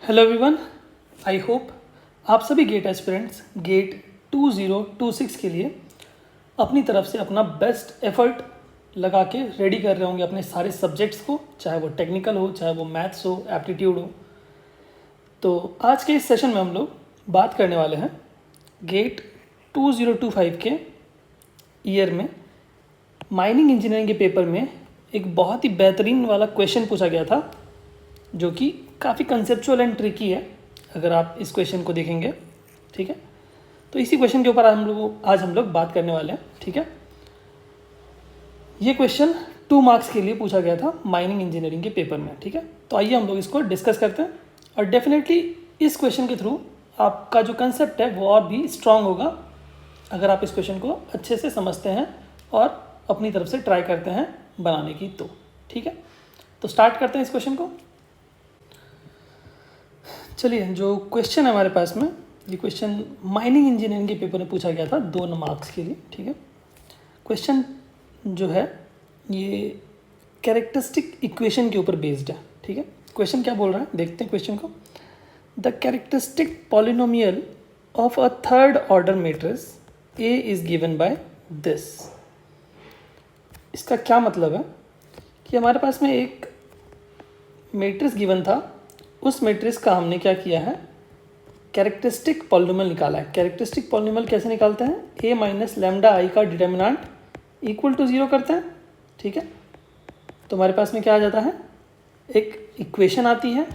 Hello everyone, I hope आप सभी gate aspirants gate 2026 के लिए अपनी तरफ से अपना बेस्ट एफर्ट लगा के रेडी कर रहे होंगे अपने सारे सब्जेक्ट्स को, चाहे वो टेक्निकल हो, चाहे वो मैथ्स हो, एप्टीट्यूड हो। तो आज के इस सेशन में हम लोग बात करने वाले हैं गेट 2025 के ईयर में माइनिंग इंजीनियरिंग के पेपर में एक बहुत ही बेहतरीन वाला क्वेश्चन पूछा गया था, जो कि काफ़ी कंसेप्चुअल एंड ट्रिकी है अगर आप इस क्वेश्चन को देखेंगे। ठीक है, तो इसी क्वेश्चन के ऊपर आज हम लोग बात करने वाले हैं। ठीक है, ये क्वेश्चन 2 मार्क्स के लिए पूछा गया था माइनिंग इंजीनियरिंग के पेपर में। ठीक है, तो आइए हम लोग इसको डिस्कस करते हैं और डेफिनेटली इस क्वेश्चन के थ्रू आपका जो कंसेप्ट है वो और भी स्ट्रांग होगा अगर आप इस क्वेश्चन को अच्छे से समझते हैं और अपनी तरफ से ट्राई करते हैं बनाने की। तो ठीक है, तो स्टार्ट करते हैं इस क्वेश्चन को। चलिए, जो क्वेश्चन है हमारे पास में, ये क्वेश्चन माइनिंग इंजीनियरिंग के पेपर में पूछा गया था 2 मार्क्स के लिए। ठीक है, क्वेश्चन जो है ये कैरेक्टरिस्टिक इक्वेशन के ऊपर बेस्ड है। ठीक है, क्वेश्चन क्या बोल रहा है देखते हैं क्वेश्चन को। The characteristic polynomial of a third order matrix A is given by this. इसका क्या मतलब है कि हमारे पास में एक मैट्रिक्स गिवन था, उस मैट्रिक्स का हमने क्या किया है, कैरेक्टरिस्टिक पॉलिनोमियल निकाला है। कैरेक्टरिस्टिक पॉलिनोमियल कैसे निकालते हैं, a माइनस लैम्डा आई का डिटर्मिनेंट इक्वल टू 0 करते हैं। ठीक है, तो हमारे पास में क्या आ जाता है, एक इक्वेशन आती है।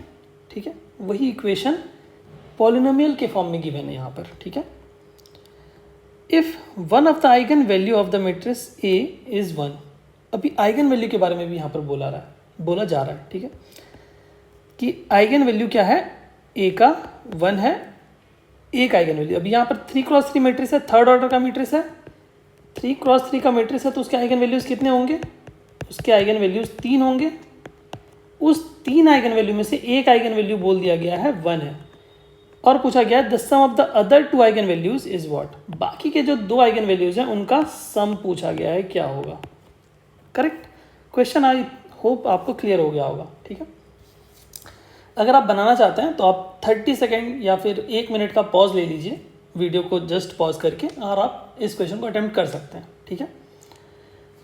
ठीक है, वही इक्वेशन पॉलिनोमियल के फॉर्म में गिवन है यहाँ पर। ठीक है, if one of the eigen value of the matrix a is 1। अभी आइगन वैल्यू के बारे में भी यहाँ पर बोला जा रहा है। ठीक है, कि आइगन वैल्यू क्या है, ए का 1 है, एक आइगन वैल्यू। अभी यहाँ पर 3x3 मैट्रिक्स है, थर्ड ऑर्डर का मैट्रिक्स है, 3x3 का मैट्रिक्स है, तो उसके आइगन वैल्यूज़ कितने होंगे, उसके आइगन वैल्यूज़ 3 होंगे। उस 3 आइगन वैल्यू में से एक आइगन वैल्यू बोल दिया गया है 1 है, और पूछा गया है the sum of the other 2 eigen values is what. बाकी के जो 2 आइगन वैल्यूज़ हैं उनका सम पूछा गया है, क्या होगा। करेक्ट क्वेश्चन, आई होप आपको क्लियर हो गया होगा। ठीक है, अगर आप बनाना चाहते हैं तो आप 30 सेकेंड या फिर 1 मिनट का पॉज ले लीजिए वीडियो को, जस्ट पॉज करके, और आप इस क्वेश्चन को अटेम्प्ट कर सकते हैं। ठीक है,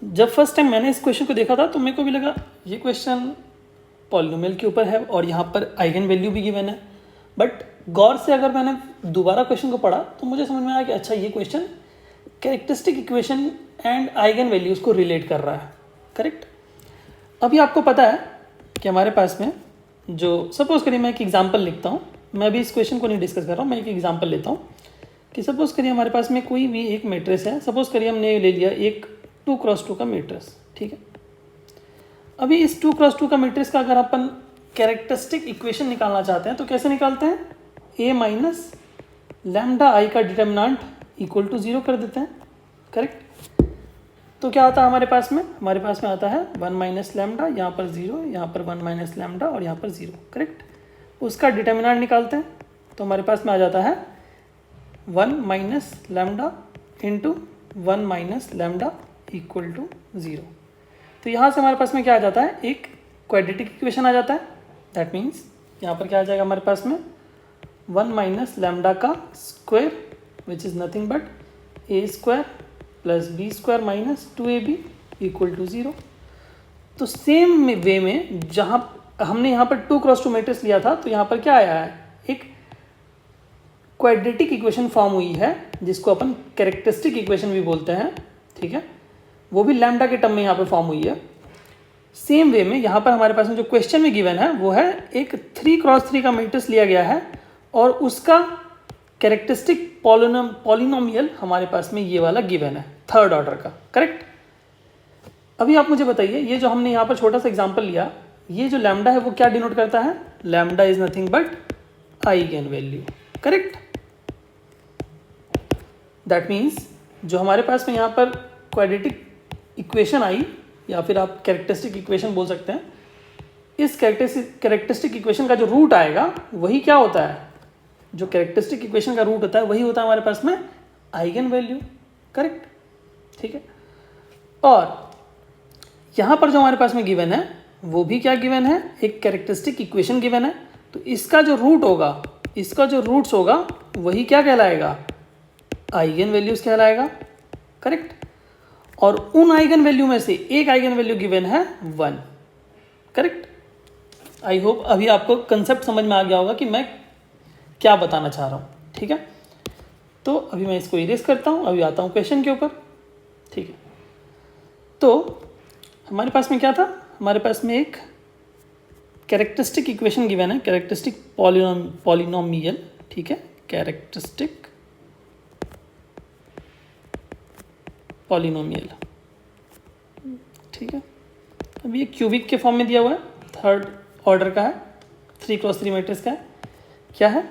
जब फर्स्ट टाइम मैंने इस क्वेश्चन को देखा था तो मेरे को भी लगा ये क्वेश्चन पॉलिनोमियल के ऊपर है और यहाँ पर आइगन वैल्यू भी गिवन है। बट गौर से अगर मैंने दोबारा क्वेश्चन को पढ़ा तो मुझे समझ में आया कि अच्छा, ये question characteristic equation and eigen values को रिलेट कर रहा है। करेक्ट, अभी आपको पता है कि हमारे पास में जो, सपोज करिए मैं एक एग्जांपल लिखता हूँ, मैं भी इस क्वेश्चन को नहीं डिस्कस कर रहा हूँ, मैं एक एग्जांपल लेता हूँ कि सपोज करिए हमारे पास में कोई भी एक मैट्रिक्स है। सपोज करिए हमने ले लिया एक 2x2 का मैट्रिक्स। ठीक है, अभी इस 2x2 का मैट्रिक्स का अगर अपन कैरेक्टरिस्टिक इक्वेशन निकालना चाहते हैं तो कैसे निकालते हैं, a माइनस लैम्डा आई का डिटर्मिनेंट इक्वल टू 0 कर देते हैं। करेक्ट, तो क्या आता है हमारे पास में आता है 1 माइनस लैम्डा, यहाँ पर 0, यहाँ पर 1 माइनस लैम्डा और यहाँ पर 0। करेक्ट, उसका डिटर्मिनेंट निकालते हैं तो हमारे पास में आ जाता है 1 minus lambda into 1 minus lambda equal to 0। तो यहाँ से हमारे पास में क्या आ जाता है, एक क्वाड्रेटिक इक्वेशन आ जाता है। दैट मीन्स यहाँ पर क्या आ जाएगा हमारे पास में 1 माइनस लैम्डा का square which is nothing but a square plus b square minus 2ab equal to 0। तो सेम वे में जहाँ हमने यहाँ पर 2x2 मैट्रिक्स लिया था तो यहाँ पर क्या आया है, एक क्वाड्रेटिक इक्वेशन फॉर्म हुई है जिसको अपन कैरेक्टरिस्टिक इक्वेशन भी बोलते हैं। ठीक है, वो भी लैम्डा के टर्म में यहाँ पर फॉर्म हुई है। सेम वे में यहाँ पर हमारे पास में जो क्वेश्चन में गिवन है वो है एक 3x3 का मैट्रिक्स लिया गया है और उसका कैरेक्टरिस्टिक पॉलिनोमियल हमारे पास में ये वाला गिवन है, थर्ड ऑर्डर का। करेक्ट, अभी आप मुझे बताइए, ये जो हमने यहाँ पर छोटा सा एग्जांपल लिया, ये जो लैम्डा है वो क्या डिनोट करता है, lambda is nothing but eigen value. Correct, that means जो हमारे पास में यहाँ पर क्वाड्रेटिक इक्वेशन आई, या फिर आप कैरेक्टरिस्टिक इक्वेशन बोल सकते हैं, इस कैरेक्टरिस्टिक इक्वेशन का जो रूट आएगा वही क्या होता है, जो कैरेक्टरिस्टिक इक्वेशन का रूट होता है वही होता है हमारे पास में आइगन वैल्यू। करेक्ट, ठीक है, और यहाँ पर जो हमारे पास में गिवन है वो भी क्या गिवन है, एक कैरेक्टरिस्टिक इक्वेशन गिवन है। तो इसका जो रूट होगा, इसका जो रूट्स होगा वही क्या कहलाएगा, आइगन वैल्यूज कहलाएगा, करेक्ट। और उन आइगन वैल्यू में से एक आइगन वैल्यू गिवन है 1, करेक्ट। आई होप अभी आपको कंसेप्ट समझ में आ गया होगा कि मैं क्या बताना चाह रहा हूँ, ठीक है। तो अभी मैं इसको इरेज करता हूँ, अभी आता हूँ क्वेश्चन के ऊपर, ठीक है। तो हमारे पास में क्या था, हमारे पास में एक कैरेक्टरिस्टिक इक्वेशन गिवन है, कैरेक्टरिस्टिक पॉलिनोमियल, ठीक है, कैरेक्टरिस्टिक पॉलिनोमियल, ठीक है। अभी ये क्यूबिक के फॉर्म में दिया हुआ है, थर्ड ऑर्डर का है, 3x3 मैट्रिक्स का है। क्या है,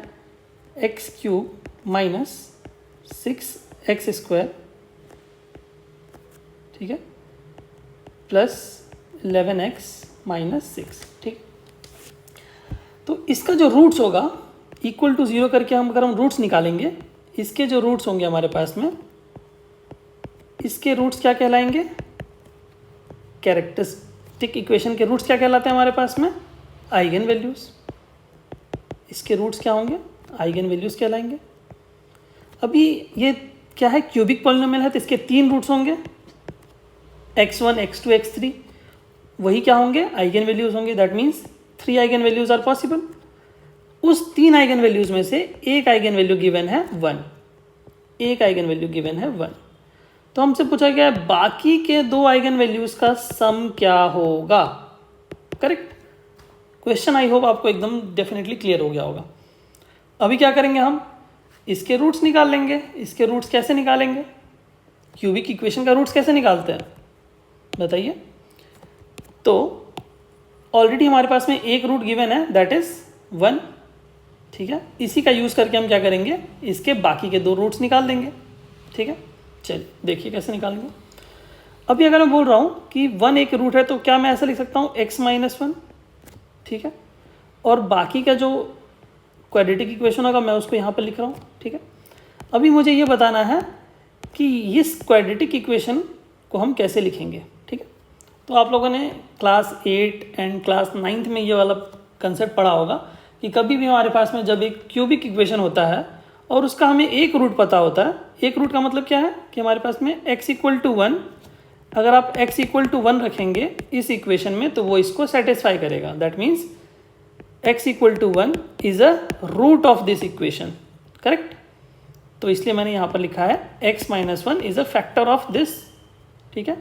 x³ माइनस 6x², ठीक है, प्लस 11x माइनस 6, ठीक। तो इसका जो रूट्स होगा इक्वल टू 0 करके अगर हम रूट्स निकालेंगे, इसके जो रूट्स होंगे हमारे पास में, इसके रूट्स क्या कहलाएंगे, कैरेक्टरिस्टिक इक्वेशन के रूट्स क्या कहलाते हैं हमारे पास में, आइगन वैल्यूज। इसके रूट्स क्या होंगे, आइगन वैल्यूज कहलाएंगे। अभी ये क्या है, क्यूबिक पॉलिनोमियल है, तो इसके 3 रूट्स होंगे, x1 x2 x3, वही क्या होंगे, आइगन वैल्यूज होंगे। That means 3 eigen values are possible. उस 3 आइगन वैल्यूज में से एक आइगन वैल्यू गिवन है 1, एक आइगन वैल्यू गिवन है 1। तो हमसे पूछा गया है बाकी के 2 आइगन वैल्यूज का सम क्या होगा, करेक्ट। क्वेश्चन आई होप आपको एकदम डेफिनेटली क्लियर हो गया होगा। अभी क्या करेंगे, हम इसके रूट्स निकाल लेंगे। इसके रूट्स कैसे निकालेंगे, क्यूबिक इक्वेशन का रूट्स कैसे निकालते हैं बताइए। तो ऑलरेडी हमारे पास में एक रूट गिवन है, दैट इज 1, ठीक है। इसी का यूज़ करके हम क्या करेंगे, इसके बाकी के 2 रूट्स निकाल देंगे, ठीक है। चलिए देखिए कैसे निकालेंगे। अभी अगर मैं बोल रहा हूँ कि 1 एक रूट है, तो क्या मैं ऐसा लिख सकता हूँ x माइनस 1, ठीक है। और बाकी का जो क्वाड्रेटिक इक्वेशन होगा मैं उसको यहाँ पर लिख रहा हूँ, ठीक है। अभी मुझे ये बताना है कि इस क्वाड्रेटिक इक्वेशन को हम कैसे लिखेंगे, ठीक है। तो आप लोगों ने क्लास 8 एंड क्लास 9th में ये वाला कंसेप्ट पढ़ा होगा कि कभी भी हमारे पास में जब एक क्यूबिक इक्वेशन होता है और उसका हमें एक रूट पता होता है, एक रूट का मतलब क्या है कि हमारे पास में x = 1, अगर आप x = 1 रखेंगे इस इक्वेशन में तो वो इसको सेटिस्फाई करेगा। That means x = 1 is a root of this equation, correct. तो इसलिए मैंने यहाँ पर लिखा है x - 1 is a factor of this, ठीक है।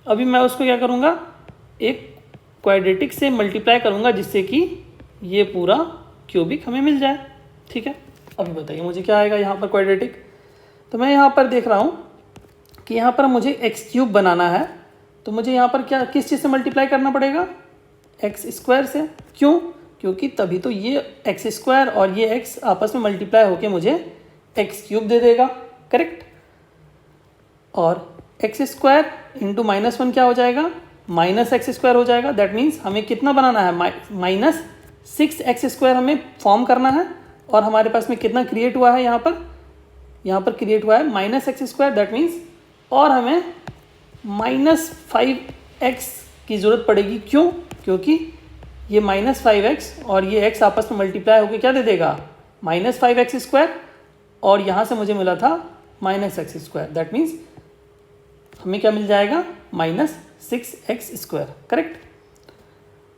अभी मैं उसको क्या करूँगा, एक क्वाड्रेटिक से मल्टीप्लाई करूँगा जिससे कि ये पूरा क्यूबिक हमें मिल जाए, ठीक है। अभी बताइए मुझे क्या आएगा यहाँ पर क्वाड्रेटिक। तो मैं यहाँ पर देख रहा हूँ कि यहाँ पर मुझे x³ बनाना है, तो मुझे यहाँ पर क्या किस चीज़ से मल्टीप्लाई करना पड़ेगा, x² से। क्यों, क्योंकि तभी तो ये x² और ये x आपस में मल्टीप्लाई होके मुझे x³ दे देगा, करेक्ट। और x² × -1 क्या हो जाएगा, -x² हो जाएगा। दैट मीन्स हमें कितना बनाना है, -6x² हमें फॉर्म करना है। और हमारे पास में कितना क्रिएट हुआ है यहाँ पर क्रिएट हुआ है -x²। दैट मीन्स और हमें -5x की ज़रूरत पड़ेगी। क्यों, क्योंकि ये -5x और ये x आपस में मल्टीप्लाई होकर क्या दे देगा, -5x²। और यहाँ से मुझे मिला था -x²। दैट मीन्स हमें क्या मिल जाएगा, -6x², करेक्ट।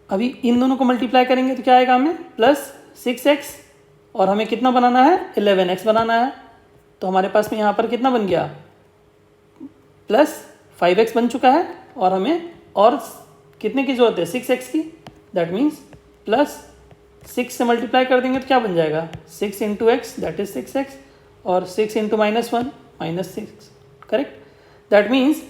अभी इन दोनों को मल्टीप्लाई करेंगे तो क्या आएगा हमें, +6x। और हमें कितना बनाना है, 11x बनाना है। तो हमारे पास में यहाँ पर कितना बन गया, +5x बन चुका है। और हमें और कितने की जरूरत है, 6x की। दैट मीन्स +6 से मल्टीप्लाई कर देंगे तो क्या बन जाएगा, 6 × x दैट इज 6x। और 6 × -1 -6, करेक्ट। दैट मीन्स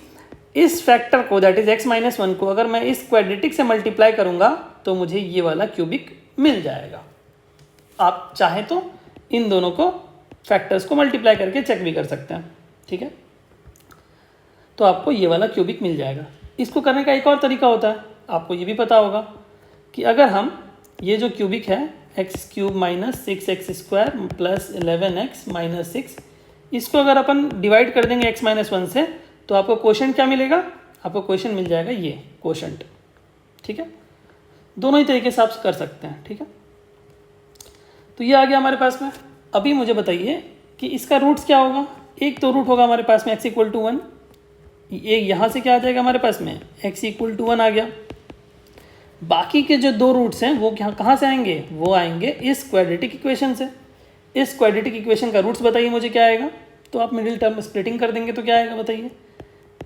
इस फैक्टर को दैट इज x - 1 को अगर मैं इस क्वाड्रेटिक से मल्टीप्लाई करूँगा तो मुझे ये वाला क्यूबिक मिल जाएगा। आप चाहें तो इन दोनों को फैक्टर्स को मल्टीप्लाई करके चेक भी कर सकते हैं, ठीक है। तो आपको ये वाला क्यूबिक मिल जाएगा। इसको करने का एक और तरीका होता है, आपको ये भी पता होगा कि अगर हम ये जो क्यूबिक है x³ - 6x² + 11x - 6, इसको अगर अपन डिवाइड कर देंगे x - 1 से तो आपको क्वोशंट क्या मिलेगा, आपको क्वोशंट मिल जाएगा ये क्वोशंट, ठीक है। दोनों ही तरीके से आप कर सकते हैं, ठीक है। तो ये आ गया हमारे पास में। अभी मुझे बताइए कि इसका रूट्स क्या होगा। एक तो रूट होगा हमारे पास में x इक्वल टू 1, एक यहाँ से क्या आ जाएगा हमारे पास में x इक्वल टू 1 आ गया। बाकी के जो दो रूट्स हैं वो कहाँ से आएंगे, वो आएंगे इस क्वाड्रेटिक इक्वेशन से। इस क्वाड्रेटिक इक्वेशन का रूट्स बताइए मुझे क्या आएगा। तो आप मिडिल टर्म स्प्लिटिंग कर देंगे तो क्या आएगा बताइए,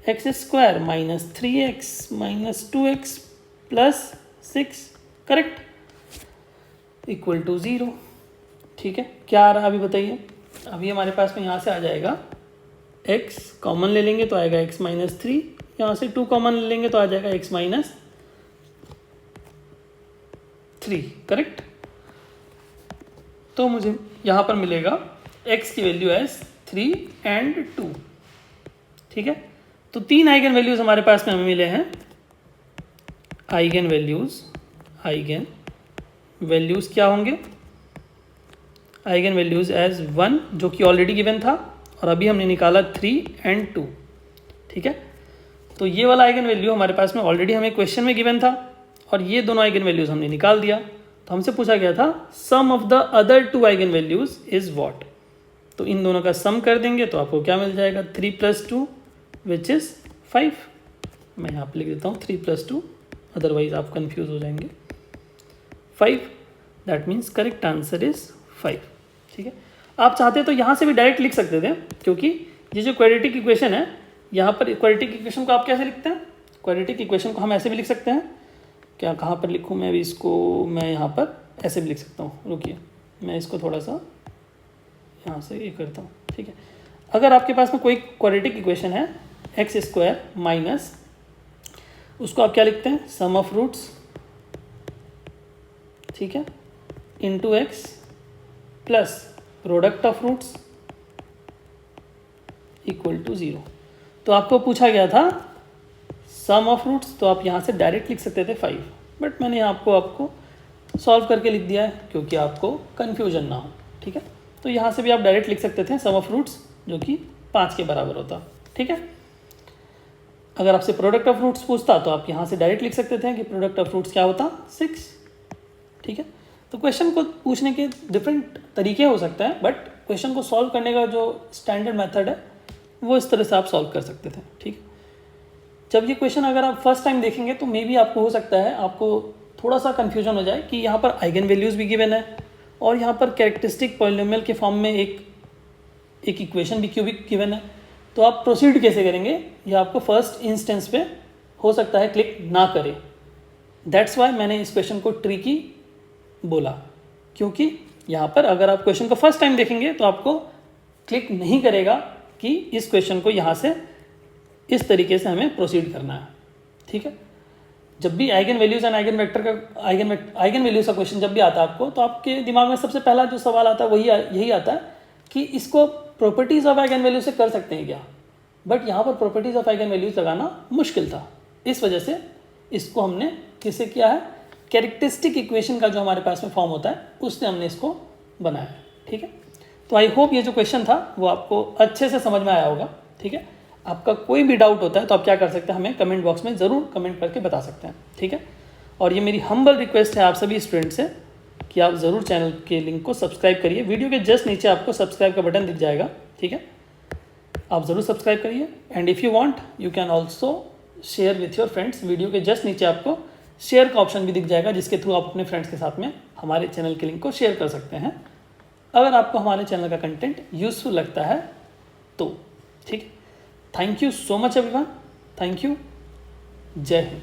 x square minus 3x minus 2x plus 6, correct, equal to 0। ठीक है, क्या आ रहा है अभी बताइए। अभी हमारे पास में यहाँ से आ जाएगा x कॉमन ले लेंगे तो आएगा x माइनस 3, यहाँ से 2 कॉमन ले लेंगे तो आ जाएगा x माइनस 3, करेक्ट। तो मुझे यहाँ पर मिलेगा x की वैल्यू एज 3 एंड 2। ठीक है, तो 3 आइगन वैल्यूज हमारे पास में हमें मिले हैं। आइगन वैल्यूज क्या होंगे, आइगन वैल्यूज एज 1 जो कि ऑलरेडी गिवन था, और अभी हमने निकाला 3 एंड 2। ठीक है, तो ये वाला आइगन वैल्यू हमारे पास में ऑलरेडी हमें क्वेश्चन में गिवन था, और ये दोनों आइगन वैल्यूज हमने निकाल दिया। तो हमसे पूछा गया था sum of the other 2 eigen values is what. तो इन दोनों का सम कर देंगे तो आपको क्या मिल जाएगा, 3 + 2 विच इज़ 5। मैं यहाँ पे लिख देता हूँ 3 + 2, अदरवाइज आप कंफ्यूज हो जाएंगे। 5, that means correct answer is 5। ठीक है, आप चाहते तो यहाँ से भी डायरेक्ट लिख सकते थे, क्योंकि ये जो क्वाड्रेटिक इक्वेशन है, यहाँ पर क्वाड्रेटिक इक्वेशन को आप कैसे लिखते हैं, क्वाड्रेटिक इक्वेशन को हम ऐसे भी लिख सकते हैं। क्या कहाँ पर लिखूँ मैं अभी इसको, मैं यहाँ पर ऐसे भी लिख सकता हूँ। रुकिए, मैं इसको थोड़ा सा यहाँ से ये करता हूँ। ठीक है, अगर आपके पास में कोई क्वाड्रेटिक इक्वेशन है एक्स स्क्वायर माइनस, उसको आप क्या लिखते हैं, सम ऑफ रूट्स, ठीक है, into x plus product of roots equal to 0। तो आपको पूछा गया था सम ऑफ रूट्स, तो आप यहाँ से डायरेक्ट लिख सकते थे 5, बट मैंने आपको सॉल्व करके लिख दिया है क्योंकि आपको कन्फ्यूजन ना हो। ठीक है, तो यहाँ से भी आप डायरेक्ट लिख सकते थे सम ऑफ रूट्स, जो कि 5 के बराबर होता। ठीक है, अगर आपसे प्रोडक्ट ऑफ रूट्स पूछता तो आप यहाँ से डायरेक्ट लिख सकते थे कि प्रोडक्ट ऑफ रूट्स क्या होता, 6। ठीक है, तो क्वेश्चन को पूछने के डिफरेंट तरीके हो सकते हैं, बट क्वेश्चन को सॉल्व करने का जो स्टैंडर्ड मेथड है वो इस तरह से आप सॉल्व कर सकते थे। ठीक है, जब ये क्वेश्चन अगर आप फर्स्ट टाइम देखेंगे तो मे बी आपको हो सकता है आपको थोड़ा सा कन्फ्यूजन हो जाए कि यहाँ पर आइगन वैल्यूज़ भी गिवन है और यहाँ पर कैरेक्टरिस्टिक पॉलिनोमियल के फॉर्म में एक इक्वेशन भी क्यूबिक गिवन है। तो आप प्रोसीड कैसे करेंगे, ये आपको फर्स्ट इंस्टेंस पे हो सकता है क्लिक ना करे। दैट्स वाई मैंने इस क्वेश्चन को ट्रिकी बोला, क्योंकि यहाँ पर अगर आप क्वेश्चन को फर्स्ट टाइम देखेंगे तो आपको क्लिक नहीं करेगा कि इस क्वेश्चन को यहाँ से इस तरीके से हमें प्रोसीड करना है। ठीक है, जब भी eigen values and eigen vector का आइगन वैल्यूज का क्वेश्चन जब भी आता है आपको, तो आपके दिमाग में सबसे पहला जो सवाल आता है वही यही आता है कि इसको प्रॉपर्टीज ऑफ आइगन वैल्यूज से कर सकते हैं क्या। बट यहाँ पर प्रॉपर्टीज ऑफ आइगन वैल्यूज लगाना मुश्किल था, इस वजह से इसको हमने किससे किया है, कैरेक्टरिस्टिक इक्वेशन का जो हमारे पास में फॉर्म होता है उससे हमने इसको बनाया। ठीक है, तो आई होप ये जो क्वेश्चन था वो आपको अच्छे से समझ में आया होगा। ठीक है, आपका कोई भी डाउट होता है तो आप क्या कर सकते हैं, हमें कमेंट बॉक्स में ज़रूर कमेंट करके बता सकते हैं। ठीक है, और ये मेरी हम्बल रिक्वेस्ट है आप सभी स्टूडेंट से कि आप ज़रूर चैनल के लिंक को सब्सक्राइब करिए। वीडियो के जस्ट नीचे आपको सब्सक्राइब का बटन दिख जाएगा। ठीक है, आप ज़रूर सब्सक्राइब करिए, and if you want you can also share with your friends. Video के जस्ट नीचे आपको शेयर का ऑप्शन भी दिख जाएगा, जिसके थ्रू आप अपने फ्रेंड्स के साथ में हमारे चैनल के लिंक को शेयर कर सकते हैं अगर आपको हमारे चैनल का कंटेंट यूजफुल लगता है तो। ठीक है, thank you so much everyone, thank you, जय हिंद।